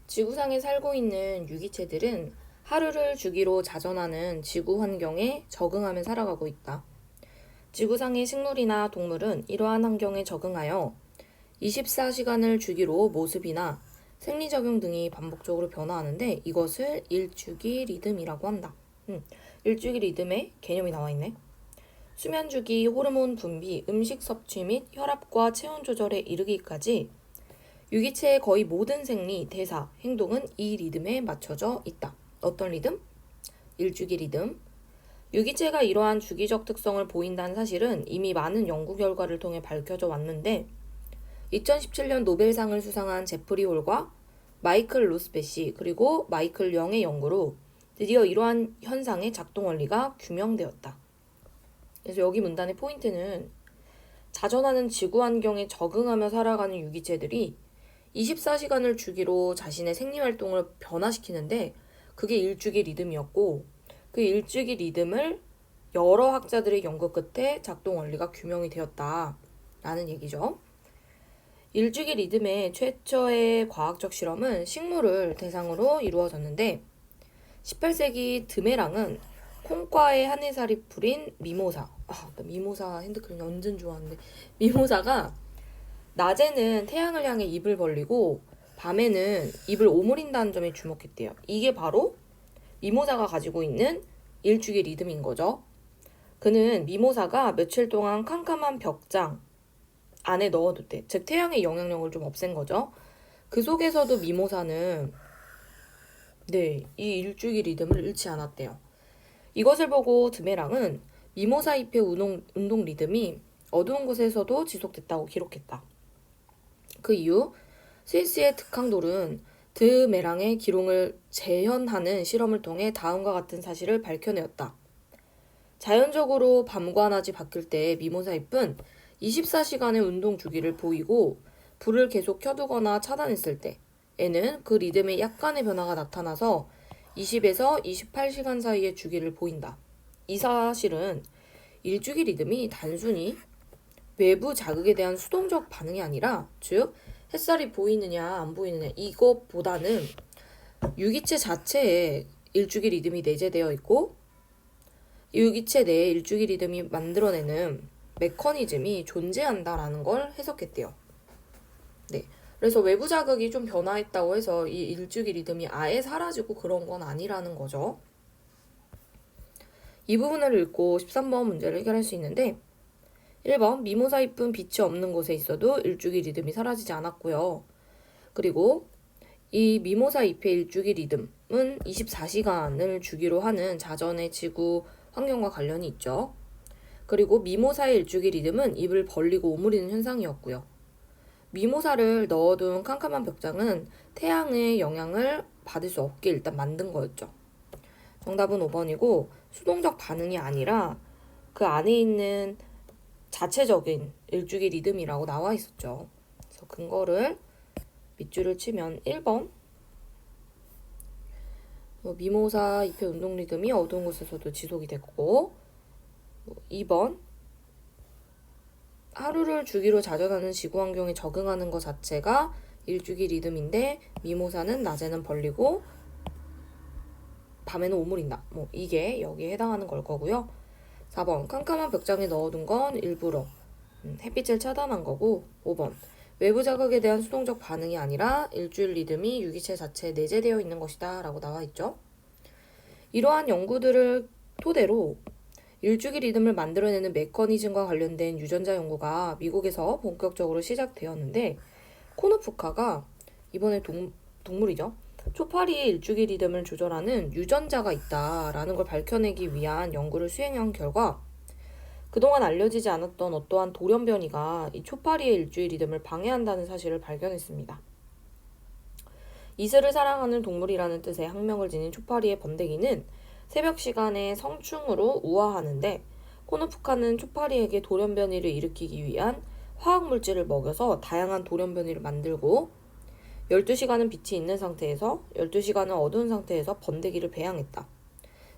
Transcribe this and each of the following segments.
지구상에 살고 있는 유기체들은 하루를 주기로 자전하는 지구 환경에 적응하며 살아가고 있다. 지구상의 식물이나 동물은 이러한 환경에 적응하여 24시간을 주기로 모습이나 생리작용 등이 반복적으로 변화하는데 이것을 일주기 리듬이라고 한다. 일주기 리듬의 개념이 나와 있네. 수면 주기, 호르몬 분비, 음식 섭취 및 혈압과 체온 조절에 이르기까지 유기체의 거의 모든 생리, 대사, 행동은 이 리듬에 맞춰져 있다. 어떤 리듬? 일주기 리듬. 유기체가 이러한 주기적 특성을 보인다는 사실은 이미 많은 연구 결과를 통해 밝혀져 왔는데 2017년 노벨상을 수상한 제프리 홀과 마이클 로스베시 그리고 마이클 영의 연구로 드디어 이러한 현상의 작동 원리가 규명되었다. 그래서 여기 문단의 포인트는 자전하는 지구 환경에 적응하며 살아가는 유기체들이 24시간을 주기로 자신의 생리활동을 변화시키는데 그게 일주기 리듬이었고 그 일주기 리듬을 여러 학자들의 연구 끝에 작동 원리가 규명이 되었다라는 얘기죠. 일주기 리듬의 최초의 과학적 실험은 식물을 대상으로 이루어졌는데 18세기 드메랑은 콩과에 한해살이 풀인 미모사 나 미모사 핸드크림 완전 좋아하는데 미모사가 낮에는 태양을 향해 입을 벌리고 밤에는 입을 오므린다는 점에 주목했대요. 이게 바로 미모사가 가지고 있는 일주기 리듬인 거죠. 그는 미모사가 며칠 동안 캄캄한 벽장 안에 넣어뒀대. 즉 태양의 영향력을 좀 없앤 거죠. 그 속에서도 미모사는 이 일주기 리듬을 잃지 않았대요. 이것을 보고 드메랑은 미모사 잎의 운동 리듬이 어두운 곳에서도 지속됐다고 기록했다. 그 이후 스위스의 득항돌은 드메랑의 기록을 재현하는 실험을 통해 다음과 같은 사실을 밝혀내었다. 자연적으로 밤과 낮이 바뀔 때 미모사 잎은 24시간의 운동 주기를 보이고 불을 계속 켜두거나 차단했을 때에는 그 리듬에 약간의 변화가 나타나서 20에서 28시간 사이의 주기를 보인다. 이 사실은 일주기 리듬이 단순히 외부 자극에 대한 수동적 반응이 아니라 즉 햇살이 보이느냐 안 보이느냐 이것보다는 유기체 자체에 일주기 리듬이 내재되어 있고 유기체 내에 일주기 리듬이 만들어내는 메커니즘이 존재한다라는 걸 해석했대요. 그래서 외부 자극이 좀 변화했다고 해서 이 일주기 리듬이 아예 사라지고 그런 건 아니라는 거죠. 이 부분을 읽고 13번 문제를 해결할 수 있는데 1번 미모사 잎은 빛이 없는 곳에 있어도 일주기 리듬이 사라지지 않았고요. 그리고 이 미모사 잎의 일주기 리듬은 24시간을 주기로 하는 자전의 지구 환경과 관련이 있죠. 그리고 미모사의 일주기 리듬은 입을 벌리고 오므리는 현상이었고요. 미모사를 넣어둔 캄캄한 벽장은 태양의 영향을 받을 수 없게 일단 만든 거였죠. 정답은 5번이고 수동적 반응이 아니라 그 안에 있는 자체적인 일주기 리듬이라고 나와 있었죠. 그래서 근거를 밑줄을 치면 1번 미모사 잎의 운동 리듬이 어두운 곳에서도 지속이 됐고 2번 하루를 주기로 자전하는 지구 환경에 적응하는 것 자체가 일주기 리듬인데 미모사는 낮에는 벌리고 밤에는 오므린다. 이게 여기에 해당하는 걸 거고요. 4번 캄캄한 벽장에 넣어둔 건 일부러 햇빛을 차단한 거고 5번 외부 자극에 대한 수동적 반응이 아니라 일주일 리듬이 유기체 자체에 내재되어 있는 것이다 라고 나와 있죠. 이러한 연구들을 토대로 일주기 리듬을 만들어내는 메커니즘과 관련된 유전자 연구가 미국에서 본격적으로 시작되었는데 코노프카가 이번에 동물이죠. 초파리의 일주기 리듬을 조절하는 유전자가 있다라는 걸 밝혀내기 위한 연구를 수행한 결과 그동안 알려지지 않았던 어떠한 돌연변이가 이 초파리의 일주일 리듬을 방해한다는 사실을 발견했습니다. 이슬을 사랑하는 동물이라는 뜻의 학명을 지닌 초파리의 번데기는 새벽 시간에 성충으로 우아하는데 코노프카는 초파리에게 돌연변이를 일으키기 위한 화학물질을 먹여서 다양한 돌연변이를 만들고 12시간은 빛이 있는 상태에서 12시간은 어두운 상태에서 번데기를 배양했다.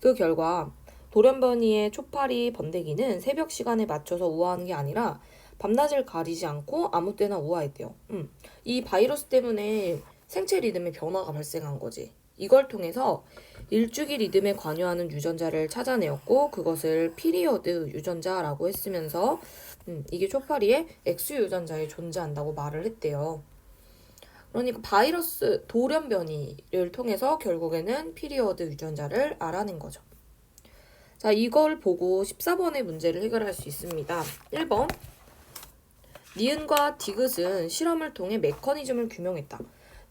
그 결과 돌연변이의 초파리 번데기는 새벽 시간에 맞춰서 우아하는 게 아니라 밤낮을 가리지 않고 아무 때나 우아했대요. 이 바이러스 때문에 생체 리듬의 변화가 발생한 거지. 이걸 통해서 일주기 리듬에 관여하는 유전자를 찾아내었고 그것을 피리어드 유전자라고 했으면서 이게 초파리의 X 유전자에 존재한다고 말을 했대요. 그러니까 바이러스 돌연 변이를 통해서 결국에는 피리어드 유전자를 알아낸 거죠. 자, 이걸 보고 14번의 문제를 해결할 수 있습니다. 1번. 니은과 디귿은 실험을 통해 메커니즘을 규명했다.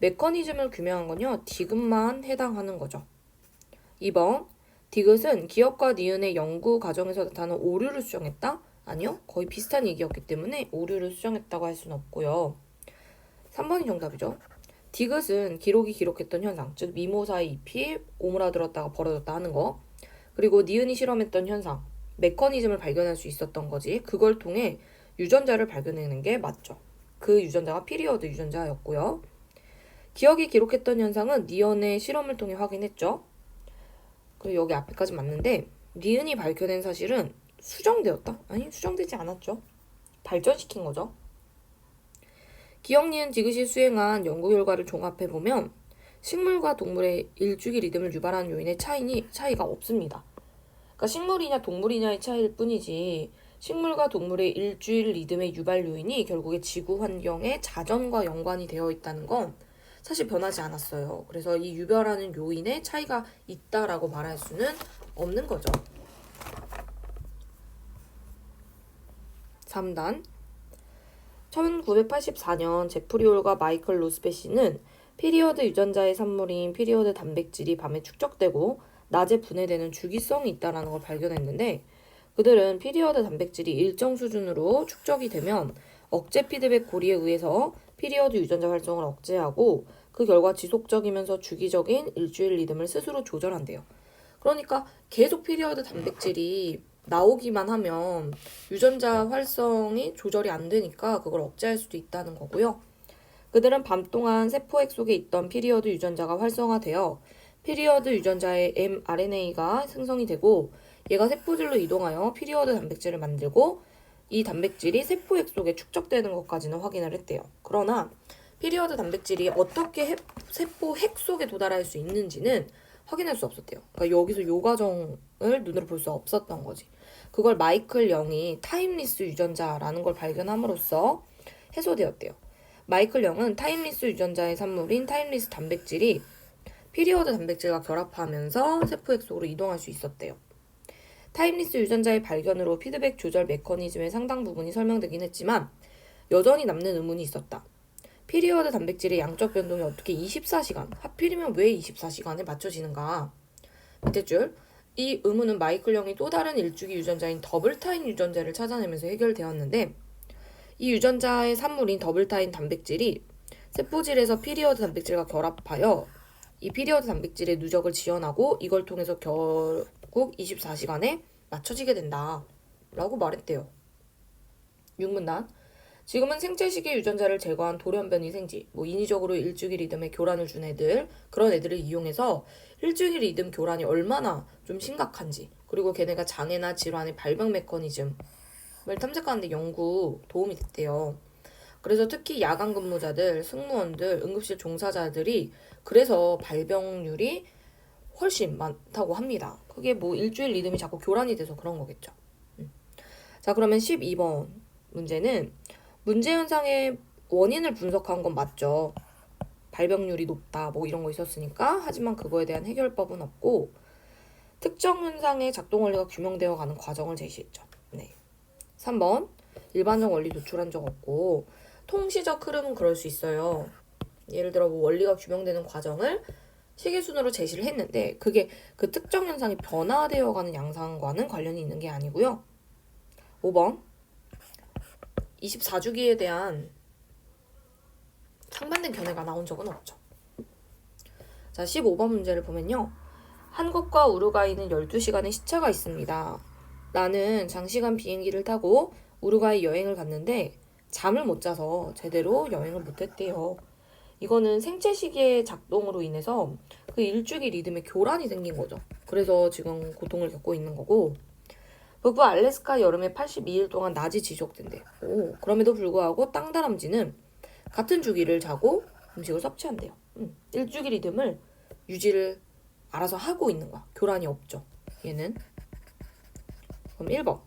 메커니즘을 규명한 건요, 디귿만 해당하는 거죠. 2번. 디귿은 기업과 니은의 연구 과정에서 나타나는 오류를 수정했다? 아니요. 거의 비슷한 얘기였기 때문에 오류를 수정했다고 할 수는 없고요. 3번이 정답이죠. 디귿은 기록이 기록했던 현상, 즉 미모사의 잎이 오므라들었다가 벌어졌다 하는 거. 그리고 니은이 실험했던 현상, 메커니즘을 발견할 수 있었던 거지. 그걸 통해 유전자를 발견해낸 게 맞죠. 그 유전자가 피리어드 유전자였고요. 기억이 기록했던 현상은 니은의 실험을 통해 확인했죠. 그리고 여기 앞에까지 맞는데 니은이 밝혀낸 사실은 수정되었다? 아니, 수정되지 않았죠. 발전시킨 거죠. 기억, 니은, 디귿이 수행한 연구 결과를 종합해보면 식물과 동물의 일주기 리듬을 유발하는 요인의 차이가 없습니다. 그러니까 식물이냐 동물이냐의 차이일 뿐이지 식물과 동물의 일주일 리듬의 유발 요인이 결국에 지구 환경의 자전과 연관이 되어 있다는 건 사실 변하지 않았어요. 그래서 이 유발하는 요인에 차이가 있다라고 말할 수는 없는 거죠. 3단. 1984년 제프리 홀과 마이클 로스베시는 피리어드 유전자의 산물인 피리어드 단백질이 밤에 축적되고 낮에 분해되는 주기성이 있다는 걸 발견했는데 그들은 피리어드 단백질이 일정 수준으로 축적이 되면 억제 피드백 고리에 의해서 피리어드 유전자 활동을 억제하고 그 결과 지속적이면서 주기적인 일주일 리듬을 스스로 조절한대요. 그러니까 계속 피리어드 단백질이 나오기만 하면 유전자 활성이 조절이 안 되니까 그걸 억제할 수도 있다는 거고요. 그들은 밤 동안 세포액 속에 있던 피리어드 유전자가 활성화되어 피리어드 유전자의 mRNA가 생성이 되고 얘가 세포질로 이동하여 피리어드 단백질을 만들고 이 단백질이 세포액 속에 축적되는 것까지는 확인을 했대요. 그러나 피리어드 단백질이 어떻게 세포 핵 속에 도달할 수 있는지는 확인할 수 없었대요. 그러니까 여기서 요 과정을 눈으로 볼 수 없었던 거지. 그걸 마이클 영이 타임리스 유전자라는 걸 발견함으로써 해소되었대요. 마이클 영은 타임리스 유전자의 산물인 타임리스 단백질이 피리어드 단백질과 결합하면서 세포액 속으로 이동할 수 있었대요. 타임리스 유전자의 발견으로 피드백 조절 메커니즘의 상당 부분이 설명되긴 했지만 여전히 남는 의문이 있었다. 피리어드 단백질의 양적 변동이 어떻게 24시간, 하필이면 왜 24시간에 맞춰지는가? 밑에 줄, 이 의문은 마이클 영이 또 다른 일주기 유전자인 더블타임 유전자를 찾아내면서 해결되었는데 이 유전자의 산물인 더블타임 단백질이 세포질에서 피리어드 단백질과 결합하여 이 피리어드 단백질의 누적을 지연하고 이걸 통해서 결국 24시간에 맞춰지게 된다 라고 말했대요. 6문단. 지금은 생체시계 유전자를 제거한 돌연변이 생지, 인위적으로 일주기 리듬에 교란을 준 애들, 그런 애들을 이용해서 일주기 리듬 교란이 얼마나 좀 심각한지, 그리고 걔네가 장애나 질환의 발병 메커니즘을 탐색하는 데 연구 도움이 됐대요. 그래서 특히 야간 근무자들, 승무원들, 응급실 종사자들이 그래서 발병률이 훨씬 많다고 합니다. 그게 일주일 리듬이 자꾸 교란이 돼서 그런 거겠죠. 자, 그러면 12번 문제는 문제 현상의 원인을 분석한 건 맞죠. 발병률이 높다 이런 거 있었으니까. 하지만 그거에 대한 해결법은 없고 특정 현상의 작동 원리가 규명되어 가는 과정을 제시했죠. 네. 3번 일반적 원리 도출한 적 없고 통시적 흐름은 그럴 수 있어요. 예를 들어 원리가 규명되는 과정을 시계순으로 제시를 했는데 그게 그 특정 현상이 변화되어 가는 양상과는 관련이 있는 게 아니고요. 5번 24주기에 대한 상반된 견해가 나온 적은 없죠. 자, 15번 문제를 보면요. 한국과 우루과이는 12시간의 시차가 있습니다. 나는 장시간 비행기를 타고 우루과이 여행을 갔는데 잠을 못 자서 제대로 여행을 못했대요. 이거는 생체시계의 작동으로 인해서 그 일주기 리듬에 교란이 생긴 거죠. 그래서 지금 고통을 겪고 있는 거고 북부 알래스카 여름에 82일 동안 낮이 지속된대요. 그럼에도 불구하고 땅다람쥐는 같은 주기를 자고 음식을 섭취한대요. 일주기 리듬을 유지를 알아서 하고 있는 거야. 교란이 없죠. 얘는. 그럼 1번.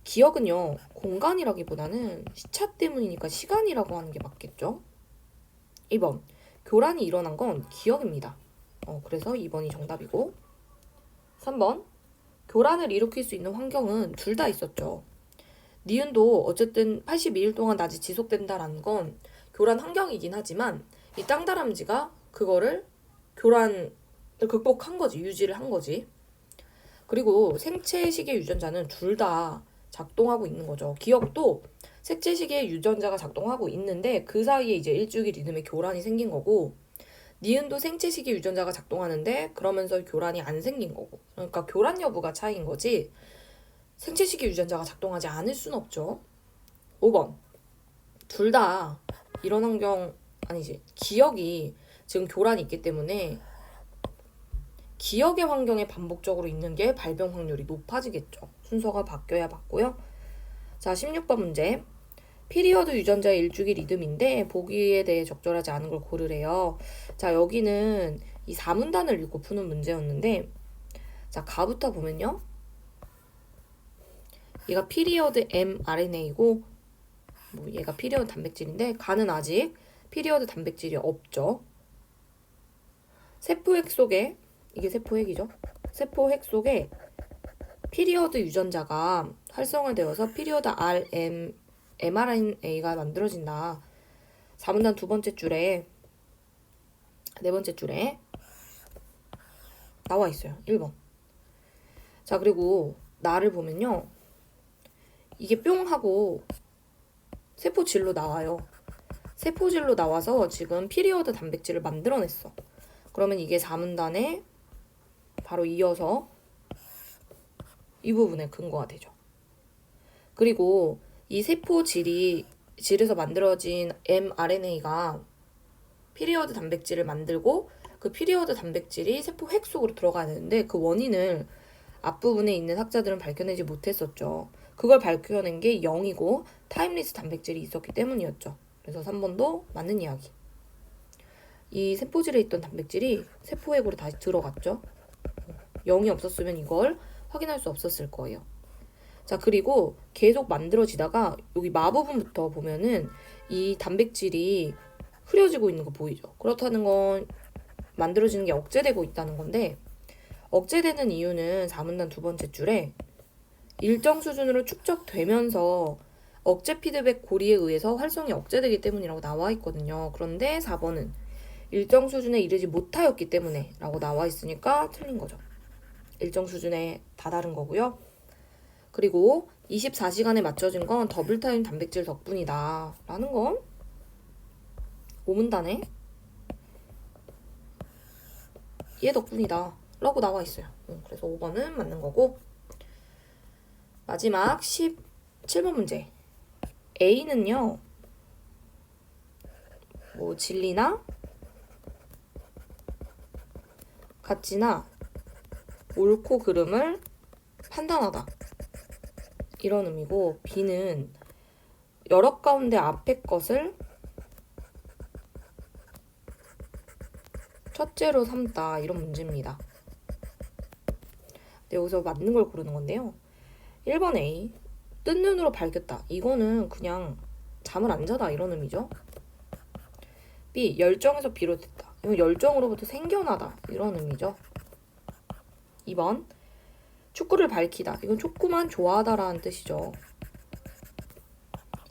기억은요, 공간이라기보다는 시차 때문이니까 시간이라고 하는 게 맞겠죠? 2번. 교란이 일어난 건 기억입니다. 그래서 2번이 정답이고. 3번. 교란을 일으킬 수 있는 환경은 둘 다 있었죠. 니은도 어쨌든 82일 동안 낮이 지속된다라는 건 교란 환경이긴 하지만 이 땅다람쥐가 그거를 교란을 극복한 거지, 유지를 한 거지. 그리고 생체시계 유전자는 둘 다 작동하고 있는 거죠. 기억도 생체시계 유전자가 작동하고 있는데 그 사이에 이제 일주기 리듬의 교란이 생긴 거고, 니은도 생체시계 유전자가 작동하는데 그러면서 교란이 안 생긴 거고. 그러니까 교란 여부가 차이인 거지 생체시계 유전자가 작동하지 않을 순 없죠. 5번. 둘 다 이런 환경 아니지. 기억이 지금 교란이 있기 때문에 기억의 환경에 반복적으로 있는 게 발병 확률이 높아지겠죠. 순서가 바뀌어야 맞고요. 자, 16번 문제. 피리어드 유전자의 일주기 리듬인데 보기에 대해 적절하지 않은 걸 고르래요. 자, 여기는 이 4문단을 읽고 푸는 문제였는데, 자, 가부터 보면요. 얘가 피리어드 mRNA고 뭐 얘가 피리어드 단백질인데 가는 아직 피리어드 단백질이 없죠. 세포핵 속에, 이게 세포핵이죠. 세포핵 속에 피리어드 유전자가 활성화되어서 피리어드 mRNA가 만들어진다. 4문단 두 번째 줄에, 네 번째 줄에 나와 있어요. 1번. 자, 그리고 나를 보면요. 이게 뿅 하고 세포질로 나와요. 세포질로 나와서 지금 피리어드 단백질을 만들어냈어. 그러면 이게 4문단에 바로 이어서 이 부분에 근거가 되죠. 그리고 이 세포질에서 만들어진 mRNA가 피리어드 단백질을 만들고 그 피리어드 단백질이 세포핵 속으로 들어가야 되는데 그 원인을 앞부분에 있는 학자들은 밝혀내지 못했었죠. 그걸 밝혀낸 게 0이고 타임리스 단백질이 있었기 때문이었죠. 그래서 3번도 맞는 이야기. 이 세포질에 있던 단백질이 세포핵으로 다시 들어갔죠. 0이 없었으면 이걸 확인할 수 없었을 거예요. 자, 그리고 계속 만들어지다가 여기 마부분부터 보면은 이 단백질이 흐려지고 있는 거 보이죠? 그렇다는 건 만들어지는 게 억제되고 있다는 건데, 억제되는 이유는 4문단 두 번째 줄에 일정 수준으로 축적되면서 억제 피드백 고리에 의해서 활성이 억제되기 때문이라고 나와 있거든요. 그런데 4번은 일정 수준에 이르지 못하였기 때문에 라고 나와 있으니까 틀린 거죠. 일정 수준에 다다른 거고요. 그리고 24시간에 맞춰진 건 더블타임 단백질 덕분이다 라는 건 5문단에 얘 덕분이다 라고 나와 있어요. 그래서 5번은 맞는 거고, 마지막 17번 문제. A는요, 뭐 진리나 가치나 옳고 그름을 판단하다 이런 의미고, B는 여러 가운데 앞에 것을 첫째로 삼다 이런 문제입니다. 네, 여기서 맞는 걸 고르는 건데요. 1번 A, 뜬 눈으로 밝혔다. 이거는 그냥 잠을 안 자다 이런 의미죠. B, 열정에서 비롯했다. 이건 열정으로부터 생겨나다 이런 의미죠. 2번, 축구를 밝히다. 이건 축구만 좋아하다라는 뜻이죠.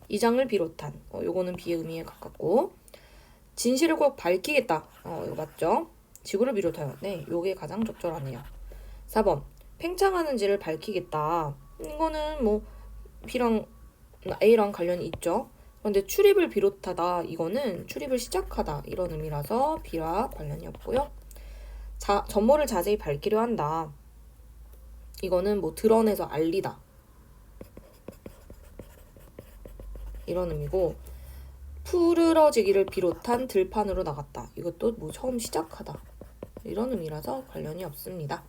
이장을 비롯한. 요거는 B의 의미에 가깝고, 진실을 꼭 밝히겠다. 이거 맞죠? 지구를 비롯하여. 네, 요게 가장 적절하네요. 4번, 팽창하는지를 밝히겠다. 이거는 뭐 B랑 A랑 관련이 있죠. 그런데 출입을 비롯하다, 이거는 출입을 시작하다 이런 의미라서 B와 관련이 없고요. 전모를 자세히 밝히려 한다. 이거는 뭐 드러내서 알리다 이런 의미고, 푸르러지기를 비롯한 들판으로 나갔다. 이것도 뭐 처음 시작하다 이런 의미라서 관련이 없습니다.